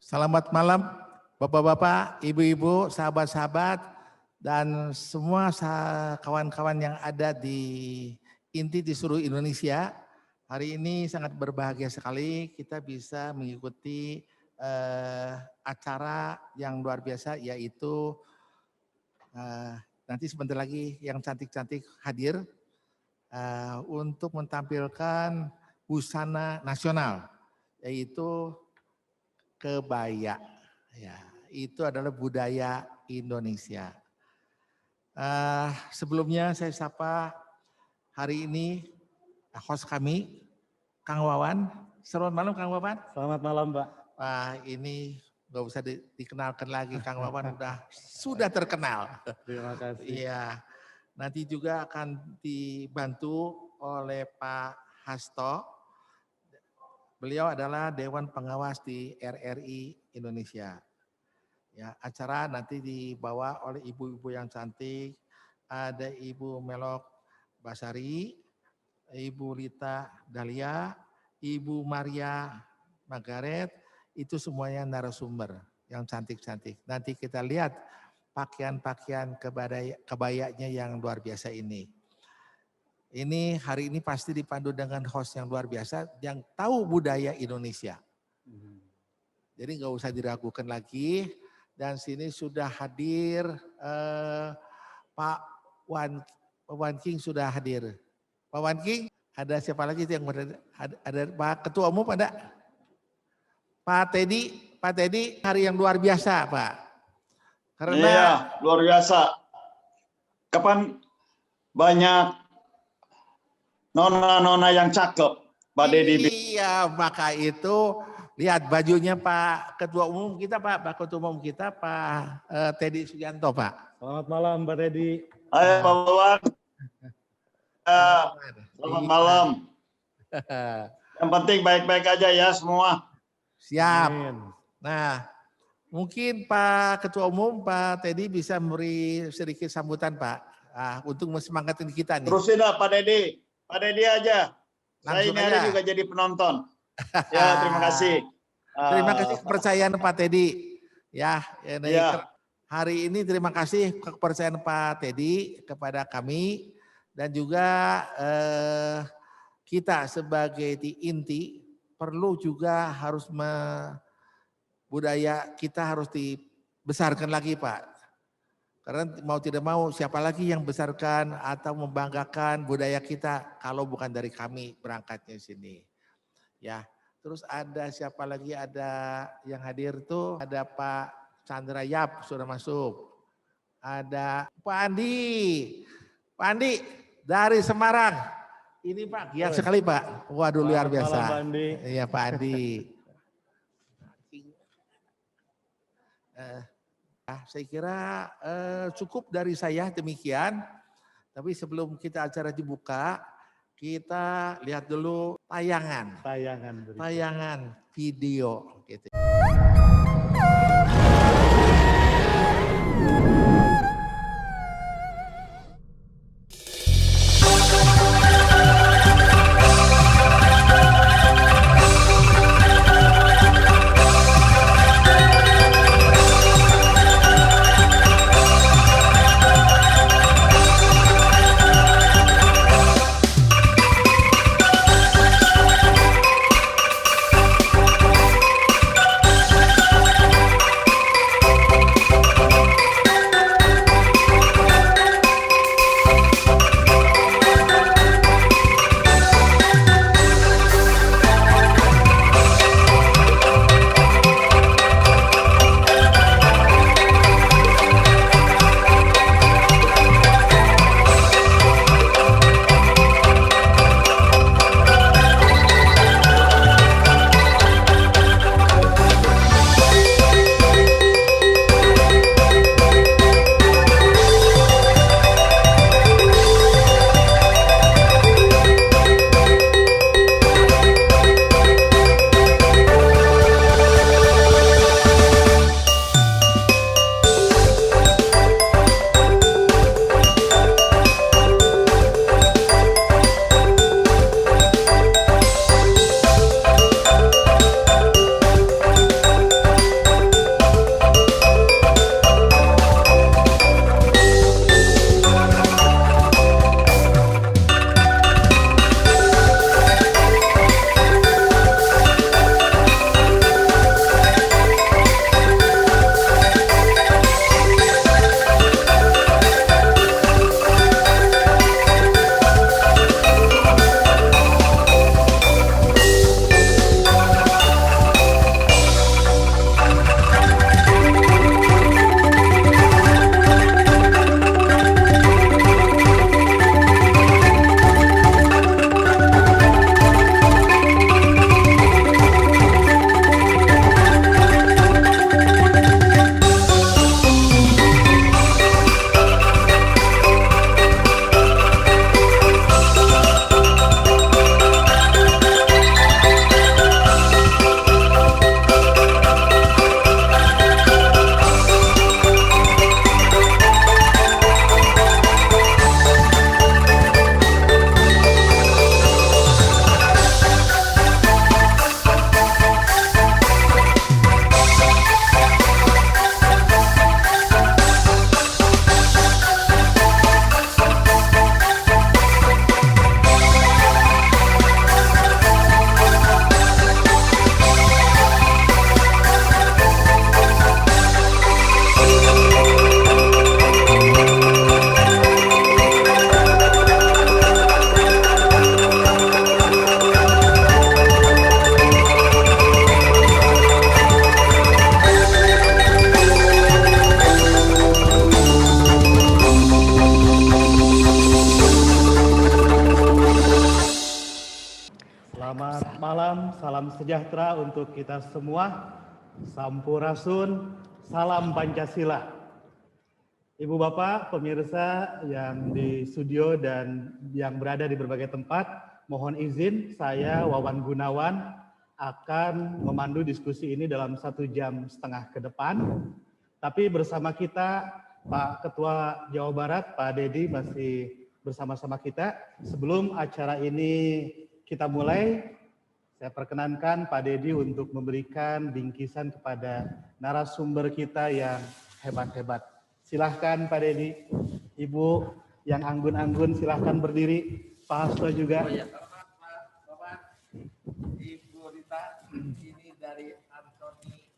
Selamat malam Bapak-bapak, Ibu-ibu, sahabat-sahabat, dan semua kawan-kawan yang ada di inti di seluruh Indonesia. Hari ini sangat berbahagia sekali kita bisa mengikuti acara yang luar biasa, yaitu nanti sebentar lagi yang cantik-cantik hadir untuk menampilkan busana nasional, yaitu kebaya. Ya, itu adalah budaya Indonesia. Sebelumnya saya sapa hari ini host kami, Kang Wawan. Selamat malam Kang Wawan. Selamat malam Pak. Wah, ini nggak usah dikenalkan lagi, Kang Wawan sudah terkenal. Terima kasih. Iya, nanti juga akan dibantu oleh Pak Hasto. Beliau adalah Dewan Pengawas di RRI Indonesia. Ya, acara nanti dibawa oleh ibu-ibu yang cantik. Ada Ibu Melok Basari, Ibu Lita Dahlia, Ibu Maria Margaret, itu semuanya narasumber yang cantik-cantik. Nanti kita lihat pakaian-pakaian kebayanya yang luar biasa ini. Ini hari ini pasti dipandu dengan host yang luar biasa yang tahu budaya Indonesia. Jadi nggak usah diragukan lagi. Dan sini sudah hadir Pak Wan King sudah hadir. Pak Wan King, ada siapa lagi yang ada Pak Ketua Umum ada? Pak Teddy hari yang luar biasa Pak. Karena iya, luar biasa. Kapan banyak nona-nona yang cakep, Pak Deddy. Iya, maka itu lihat bajunya Pak Ketua Umum kita, Pak Ketua Umum kita, Pak Teddy Sugianto, Pak. Selamat malam Pak Teddy. Hai Pak Wawan. Selamat malam. Yang penting baik-baik aja ya semua. Siap. Amin. Nah, mungkin Pak Ketua Umum, Pak Teddy bisa memberi sedikit sambutan, Pak, untuk mensemangatin kita nih. Terusin lah Pak Deddy. Pak Deddy aja. Saya Langsung ini aja. hari juga jadi penonton. Ya, terima kasih. Terima kasih kepercayaan Pak Teddy. Ya, Ya. hari ini terima kasih kepercayaan Pak Teddy kepada kami dan juga kita sebagai inti perlu juga harus budaya kita harus dibesarkan lagi Pak. Karena mau tidak mau siapa lagi yang besarkan atau membanggakan budaya kita kalau bukan dari kami berangkatnya sini. Ya, terus ada siapa lagi ada yang hadir tuh ada Pak Chandra Yap sudah masuk. Ada Pak Andi. Pak Andi dari Semarang. Ini Pak, giat sekali Pak. Waduh luar biasa. Selamat malam Pak Andi. Iya Pak Andi. Saya kira cukup dari saya demikian. Tapi sebelum kita acara dibuka, kita lihat dulu tayangan video. Gitu. Selamat malam, salam sejahtera untuk kita semua. Sampurasun, salam Pancasila. Ibu Bapak, pemirsa yang di studio dan yang berada di berbagai tempat, mohon izin saya Wawan Gunawan akan memandu diskusi ini dalam 1,5 jam ke depan. Tapi bersama kita Pak Ketua Jawa Barat, Pak Dedi masih bersama-sama kita. Sebelum acara ini kita mulai, saya perkenankan Pak Dedi untuk memberikan bingkisan kepada narasumber kita yang hebat-hebat. Silahkan Pak Dedi, Ibu yang anggun-anggun silahkan berdiri, Pak Hasto juga. Oh ya, Bapak, Ibu Rita, ini dari Antoni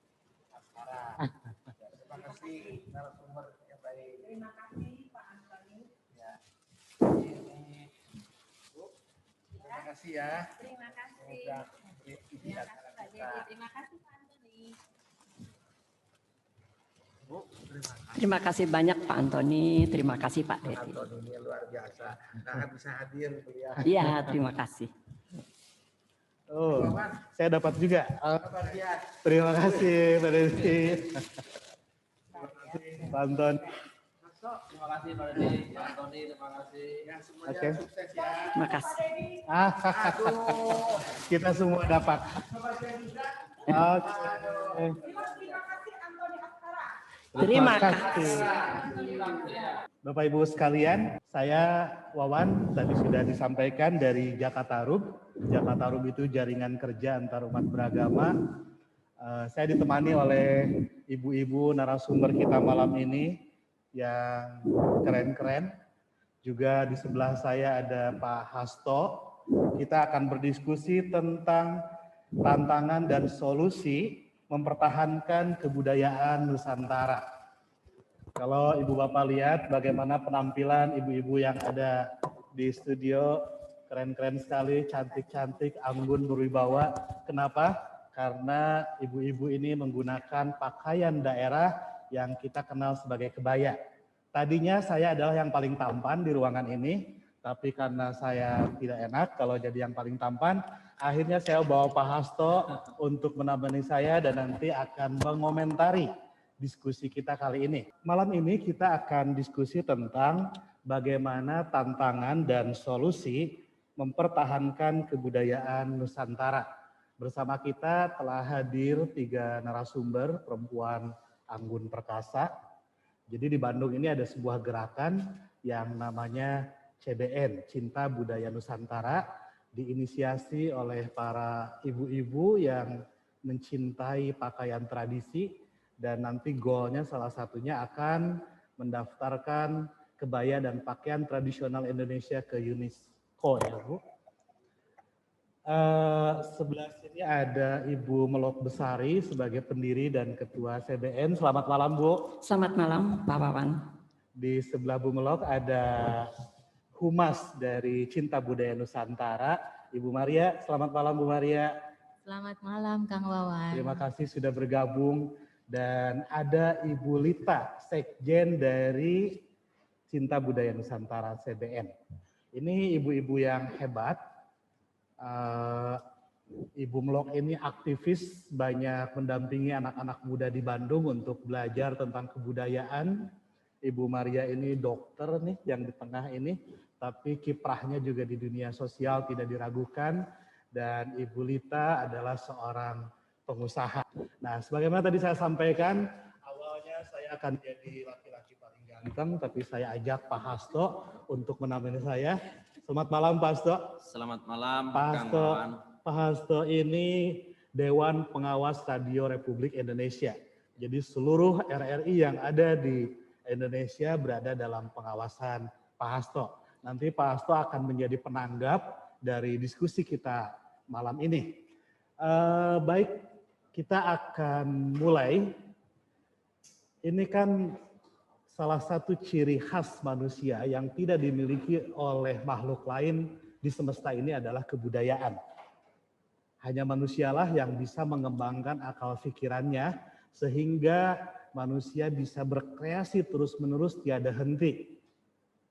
Askara. Terima kasih narasumber yang baik. Terima kasih Pak Antoni. Ya. Ini Bu, terima kasih ya. Terima kasih. Sudah beri ide Terima acara kasih Pak kita. Dedi. Terima kasih Pak Antoni. Bu, terima kasih. Terima kasih banyak Pak Antoni, terima kasih Pak Pak Dedi. Antoni ini luar biasa. Nah, bisa hadir beliau. Iya, terima kasih. Oh, Wawan, saya dapat juga. kabar dia? Terima kasih Pak Dedi. Pak Anton. Terima kasih Pak Dedi, Pak Antoni, terima kasih. Ya, semuanya Oke. sukses ya. Terima kasih. Aduh, Kita semua dapat. kabar dia juga. Oke. Terima kasih Antoni Askara. Terima kasih. Bapak Ibu sekalian, saya Wawan tadi sudah disampaikan dari Jakatarup. Jakatarup itu jaringan kerja antar umat beragama. Saya ditemani oleh ibu-ibu narasumber kita malam ini yang keren-keren. Juga di sebelah saya ada Pak Hasto. Kita akan berdiskusi tentang tantangan dan solusi mempertahankan kebudayaan Nusantara. Kalau Ibu Bapak lihat bagaimana penampilan ibu-ibu yang ada di studio, keren-keren sekali, cantik-cantik, anggun berwibawa. Kenapa? Karena ibu-ibu ini menggunakan pakaian daerah yang kita kenal sebagai kebaya. Tadinya saya adalah yang paling tampan di ruangan ini, tapi karena saya tidak enak kalau jadi yang paling tampan, akhirnya saya bawa Pak Hasto untuk menemani saya dan nanti akan mengomentari diskusi kita kali ini. Malam ini kita akan diskusi tentang bagaimana tantangan dan solusi mempertahankan kebudayaan Nusantara. Bersama kita telah hadir 3 narasumber perempuan anggun perkasa. Jadi di Bandung ini ada sebuah gerakan yang namanya CBN, Cinta Budaya Nusantara, diinisiasi oleh para ibu-ibu yang mencintai pakaian tradisi. Dan nanti goalnya salah satunya akan mendaftarkan kebaya dan pakaian tradisional Indonesia ke UNESCO ya Bu. Sebelah sini ada Ibu Melok Besari sebagai pendiri dan ketua CBN. Selamat malam Bu. Selamat malam Pak Wawan. Di sebelah Bu Melok ada Humas dari Cinta Budaya Nusantara, Ibu Maria. Selamat malam Bu Maria. Selamat malam Kang Wawan. Terima kasih sudah bergabung. Dan ada Ibu Lita, Sekjen dari Cinta Budaya Nusantara CBN. Ini ibu-ibu yang hebat. Ibu Melok ini aktivis, banyak mendampingi anak-anak muda di Bandung untuk belajar tentang kebudayaan. Ibu Maria ini dokter nih yang di tengah ini, tapi kiprahnya juga di dunia sosial tidak diragukan. Dan Ibu Lita adalah seorang pengusaha. Nah, sebagaimana tadi saya sampaikan, awalnya saya akan jadi laki-laki paling ganteng, tapi saya ajak Pak Hasto untuk menemani saya. Selamat malam Pak Hasto. Selamat malam Pak Kang Hasto, Wawan. Pak Hasto ini Dewan Pengawas Radio Republik Indonesia. Jadi seluruh RRI yang ada di Indonesia berada dalam pengawasan Pak Hasto. Nanti Pak Hasto akan menjadi penanggap dari diskusi kita malam ini. Baik, kita akan mulai. Ini kan salah satu ciri khas manusia yang tidak dimiliki oleh makhluk lain di semesta ini adalah kebudayaan. Hanya manusialah yang bisa mengembangkan akal pikirannya sehingga manusia bisa berkreasi terus-menerus tiada henti.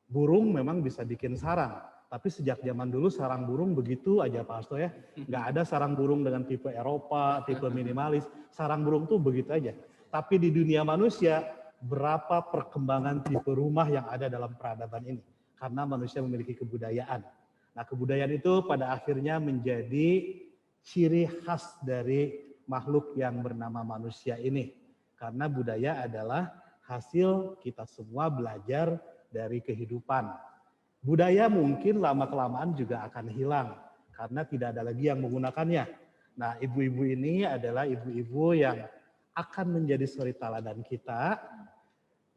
Burung memang bisa bikin sarang, Tapi sejak zaman dulu sarang burung begitu aja Pak Hasto ya. Nggak ada sarang burung dengan tipe Eropa, tipe minimalis. Sarang burung tuh begitu aja. Tapi di dunia manusia, berapa perkembangan tipe rumah yang ada dalam peradaban ini. Karena manusia memiliki kebudayaan. Nah, kebudayaan itu pada akhirnya menjadi ciri khas dari makhluk yang bernama manusia ini. Karena budaya adalah hasil kita semua belajar dari kehidupan. Budaya mungkin lama-kelamaan juga akan hilang karena tidak ada lagi yang menggunakannya. Nah, ibu-ibu ini adalah ibu-ibu yang akan menjadi suri teladan kita.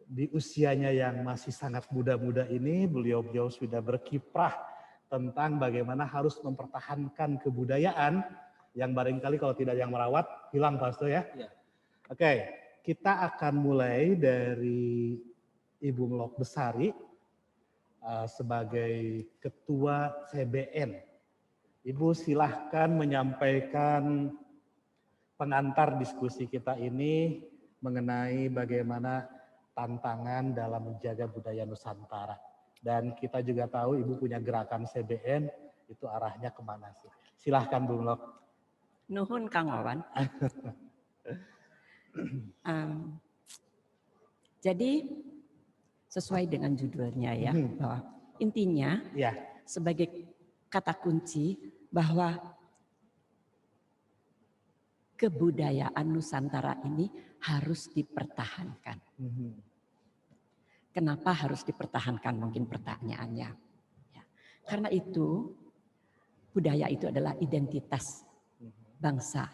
Di usianya yang masih sangat muda-muda ini, beliau-beliau sudah berkiprah tentang bagaimana harus mempertahankan kebudayaan yang barangkali kalau tidak yang merawat, hilang Pak Hasto ya. Ya. Oke, kita akan mulai dari Ibu Melok Besari sebagai Ketua CBN. Ibu silahkan menyampaikan pengantar diskusi kita ini mengenai bagaimana tantangan dalam menjaga budaya Nusantara. Dan kita juga tahu Ibu punya gerakan CBN, itu arahnya kemana sih? Silahkan Bu Melok. Nuhun Kang Wawan. Jadi sesuai dengan judulnya ya, bahwa intinya Ya. sebagai kata kunci bahwa kebudayaan Nusantara ini harus dipertahankan. Kenapa harus dipertahankan mungkin pertanyaannya. Ya. Karena itu budaya itu adalah identitas bangsa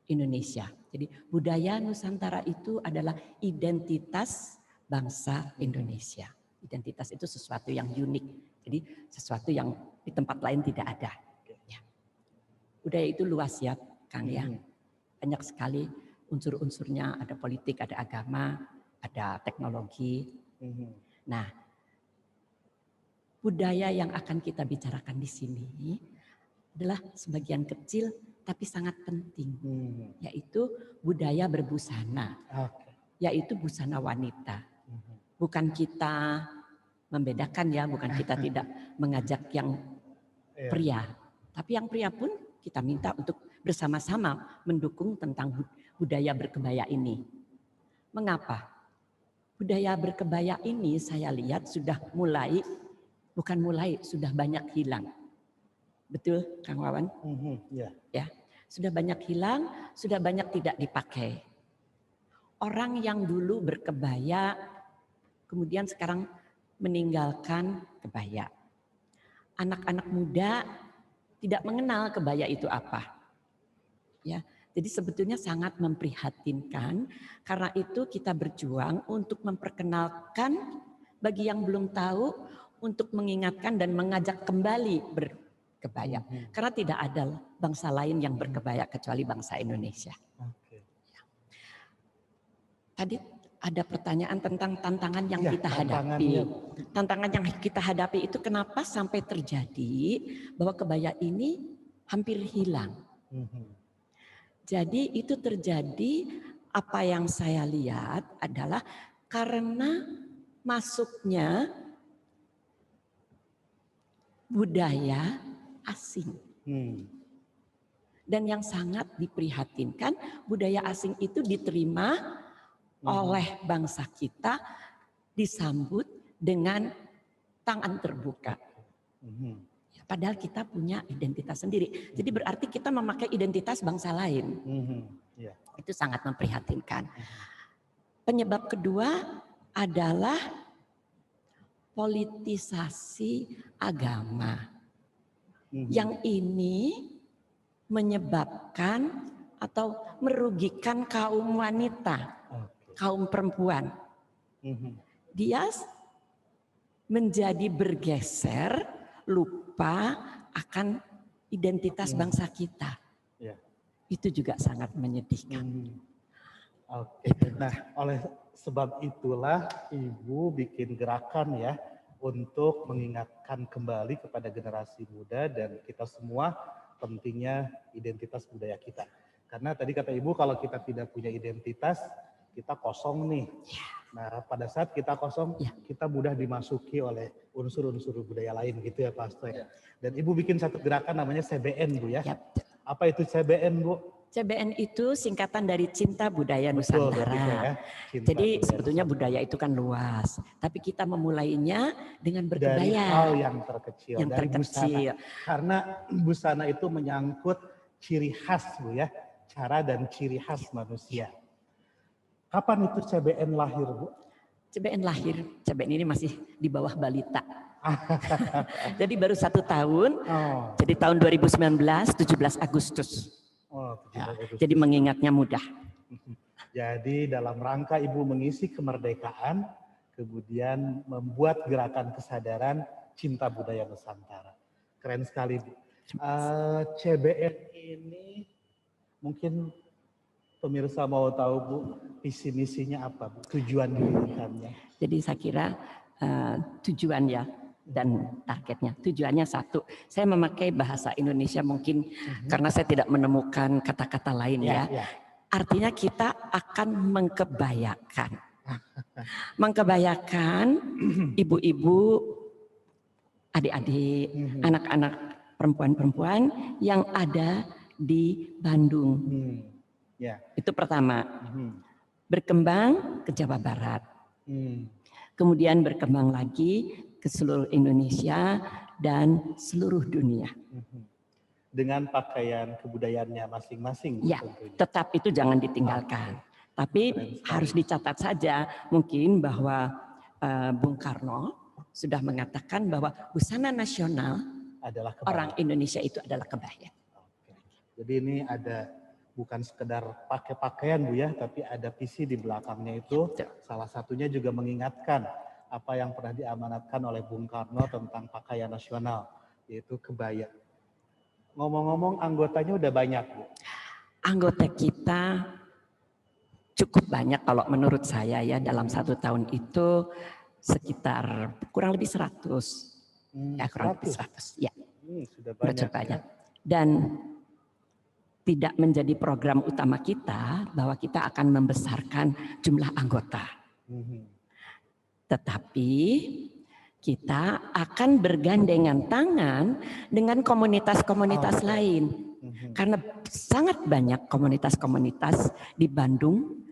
Indonesia. Jadi budaya Nusantara itu adalah identitas bangsa Indonesia. Identitas itu sesuatu yang unik. Jadi sesuatu yang di tempat lain tidak ada. Ya. Budaya itu luas ya, Kang ya. Banyak sekali unsur-unsurnya, ada politik, ada agama, ada teknologi. Nah, budaya yang akan kita bicarakan di sini adalah sebagian kecil tapi sangat penting, yaitu budaya berbusana, yaitu busana wanita. Bukan kita membedakan ya, bukan kita tidak mengajak yang pria, tapi yang pria pun kita minta untuk bersama-sama mendukung tentang budaya berkebaya ini. Mengapa? Budaya berkebaya ini saya lihat sudah mulai, bukan mulai, sudah banyak hilang. Betul Kang Wawan? Ya, sudah banyak hilang, sudah banyak tidak dipakai. Orang yang dulu berkebaya, kemudian sekarang meninggalkan kebaya. Anak-anak muda tidak mengenal kebaya itu apa. Ya, jadi sebetulnya sangat memprihatinkan. Karena itu kita berjuang untuk memperkenalkan bagi yang belum tahu, untuk mengingatkan dan mengajak kembali berkebaya. Karena tidak ada bangsa lain yang berkebaya kecuali bangsa Indonesia. Tadi ada pertanyaan tentang tantangan yang kita hadapi. Tantangan yang kita hadapi itu kenapa sampai terjadi bahwa kebaya ini hampir hilang. Jadi itu terjadi, apa yang saya lihat adalah karena masuknya budaya asing. Dan yang sangat diprihatinkan, budaya asing itu diterima oleh bangsa kita, disambut dengan tangan terbuka. Padahal kita punya identitas sendiri. Jadi berarti kita memakai identitas bangsa lain. Itu sangat memprihatinkan. Penyebab kedua adalah politisasi agama. Yang ini menyebabkan atau merugikan kaum wanita, kaum perempuan. Dia menjadi bergeser, lupa akan identitas bangsa kita. Itu juga sangat menyedihkan. Nah, oleh sebab itulah Ibu bikin gerakan ya untuk mengingatkan kembali kepada generasi muda dan kita semua pentingnya identitas budaya kita. Karena tadi kata Ibu kalau kita tidak punya identitas, kita kosong nih. Nah, pada saat kita kosong, Ya. kita mudah dimasuki oleh unsur-unsur budaya lain gitu ya Pak Hasto ya. Dan Ibu bikin satu gerakan namanya CBN Bu ya. Ya. Apa itu CBN Bu? CBN itu singkatan dari Cinta Budaya Betul, berarti Nusantara. ya. Cinta Jadi budaya sebetulnya Nusantara. budaya itu kan luas, tapi kita memulainya dengan Dari berkebaya. hal yang terkecil, Yang dari terkecil. busana. Karena busana itu menyangkut ciri khas Bu ya, cara dan ciri khas manusia. Kapan itu CBN lahir Bu? CBN lahir, CBN ini masih di bawah balita. Jadi baru 1 tahun, Oh, jadi tahun 2019, 17 Agustus. oh, Ya, 17 Agustus. jadi mengingatnya mudah. Jadi dalam rangka Ibu mengisi kemerdekaan, kemudian membuat gerakan kesadaran cinta budaya Nusantara. Keren sekali Bu. CBN ini mungkin pemirsa mau tahu Bu, visi misinya apa Bu? Tujuan didirikannya. Jadi saya kira tujuan ya dan targetnya. Tujuannya satu, saya memakai bahasa Indonesia mungkin karena saya tidak menemukan kata-kata lain ya. Ya. Artinya kita akan mengkebayakan. Mengkebayakan ibu-ibu, adik-adik, anak-anak perempuan-perempuan yang ada di Bandung. Ya. Itu pertama. Berkembang ke Jawa Barat. Kemudian berkembang lagi ke seluruh Indonesia dan seluruh dunia. Dengan pakaian kebudayaannya masing-masing. Ya, tentunya. tetap itu jangan ditinggalkan. Tapi harus dicatat saja mungkin bahwa Bung Karno sudah mengatakan bahwa busana nasional Adalah orang Indonesia itu adalah kebaya. Jadi ini ada bukan sekedar pakai pakaian Bu ya, tapi ada visi di belakangnya itu. Betul. Salah satunya juga mengingatkan apa yang pernah diamanatkan oleh Bung Karno tentang pakaian nasional, yaitu kebaya. Ngomong-ngomong anggotanya udah banyak Bu. Anggota kita cukup banyak kalau menurut saya ya, dalam 1 tahun itu sekitar kurang lebih 100. Ya, kurang lebih 100. Ya, Sudah betul banyak. banyak. Dan tidak menjadi program utama kita bahwa kita akan membesarkan jumlah anggota. Tetapi kita akan bergandengan tangan dengan komunitas-komunitas lain. Karena sangat banyak komunitas-komunitas di Bandung,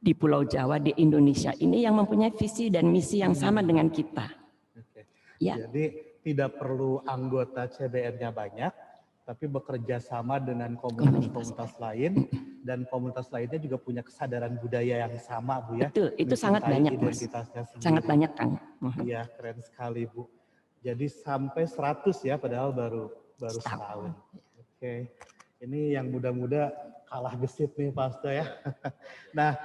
di Pulau Jawa, di Indonesia ini yang mempunyai visi dan misi yang sama dengan kita. Oke. Ya. Jadi tidak perlu anggota CBN-nya banyak, tapi bekerja sama dengan komunitas-komunitas lain, dan komunitas lainnya juga punya kesadaran budaya yang sama Bu ya. Betul, itu sangat Mencintai banyak Mas. identitasnya sendiri. Sangat banyak Kang. Iya, keren sekali Bu. Jadi sampai 100 ya, padahal baru setahun. Oke, ini yang muda-muda kalah gesit nih Pak Hasto ya. Nah,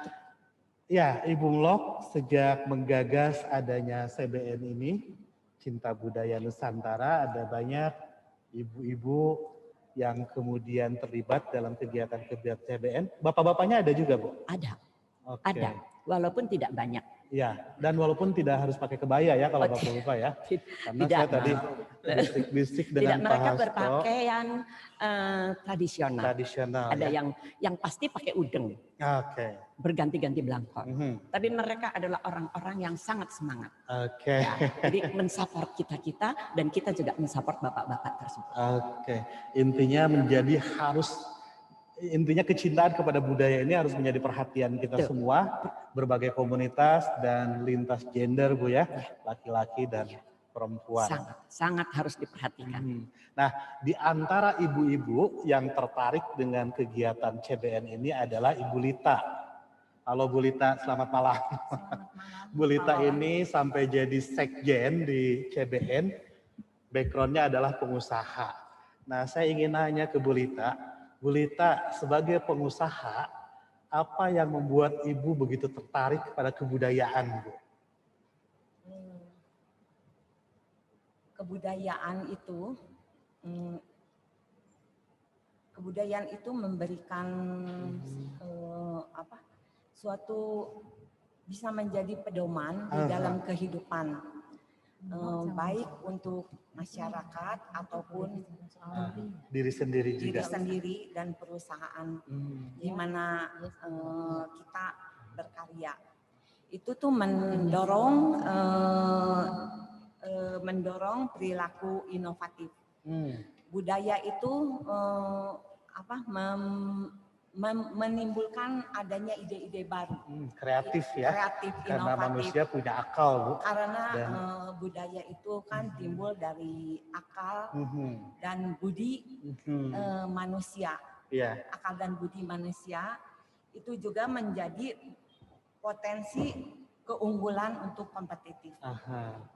ya Ibu Mlok sejak menggagas adanya CBN ini, Cinta Budaya Nusantara, ada banyak ibu-ibu yang kemudian terlibat dalam kegiatan-kegiatan CBN. Bapak-bapaknya ada juga Bu? Ada, Oke. ada. Walaupun tidak banyak. Ya, dan walaupun tidak harus pakai kebaya ya kalau Bapak-Bapak ya. Karena Tidak, saya tadi bisik-bisik dengan tidak, Pak mereka Hasto. berpakaian tradisional. Tradisional. Ada ya. yang pasti pakai udeng, Oke. berganti-ganti belangkon. Tapi mereka adalah orang-orang yang sangat semangat. Oke. Ya, jadi mensupport kita dan kita juga mensupport bapak-bapak tersebut. Oke. Intinya kecintaan kepada budaya ini harus menjadi perhatian kita Betul. semua, berbagai komunitas dan lintas gender Bu ya, laki-laki dan perempuan. Sangat harus diperhatikan. Nah, di antara ibu-ibu yang tertarik dengan kegiatan CBN ini adalah Ibu Lita. Halo Bu Lita, selamat malam. Bu Lita ini sampai jadi sekjen di CBN, backgroundnya adalah pengusaha. Nah, saya ingin nanya ke Bu Lita sebagai pengusaha, apa yang membuat Ibu begitu tertarik pada kebudayaan, Bu? Kebudayaan itu memberikan suatu bisa menjadi pedoman di dalam kehidupan, baik untuk masyarakat ataupun Diri sendiri diri juga. sendiri dan perusahaan di mana kita berkarya. itu tuh mendorong perilaku inovatif. Budaya itu menimbulkan adanya ide-ide baru. Kreatif ya. Kreatif, Karena inovatif. manusia punya akal, Bu. Karena budaya itu kan timbul dari akal dan budi manusia. Iya. Akal dan budi manusia itu juga menjadi potensi keunggulan untuk kompetitif.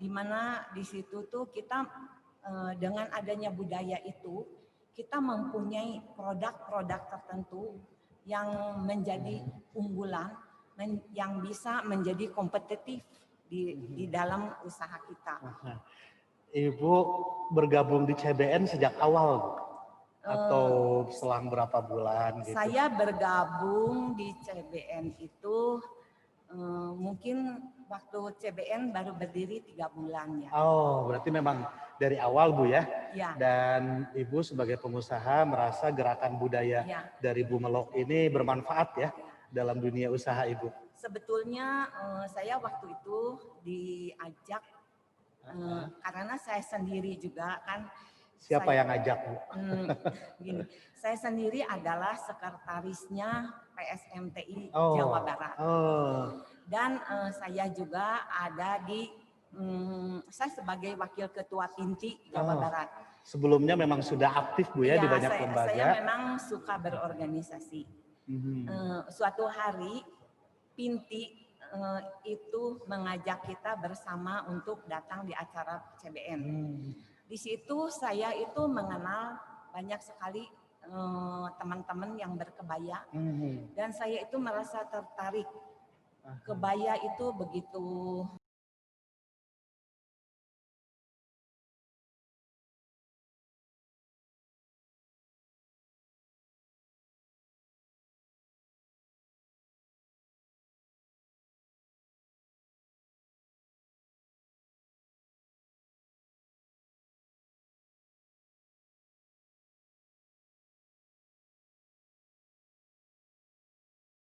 Di mana di situ tuh kita dengan adanya budaya itu kita mempunyai produk-produk tertentu yang menjadi unggulan, yang bisa menjadi kompetitif di dalam usaha kita. Ibu bergabung di CBN sejak awal atau selang berapa bulan gitu? Saya bergabung di CBN itu mungkin waktu CBN baru berdiri 3 bulan ya. Oh, berarti memang dari awal Bu ya? Ya. Dan Ibu sebagai pengusaha merasa gerakan budaya dari Bumelok ini bermanfaat ya dalam dunia usaha Ibu? Sebetulnya saya waktu itu diajak karena saya sendiri juga kan. Siapa yang ngajak Bu? Gini, saya sendiri adalah sekretarisnya PSMTI Jawa Barat. Dan saya juga ada saya sebagai wakil ketua Pinti Jawa Barat. Sebelumnya memang sudah aktif Bu ya di banyak lembaga? Saya memang suka berorganisasi. Suatu hari Pinti itu mengajak kita bersama untuk datang di acara CBN. Di situ saya itu mengenal banyak sekali teman-teman yang berkebaya dan saya itu merasa tertarik. Kebaya itu begitu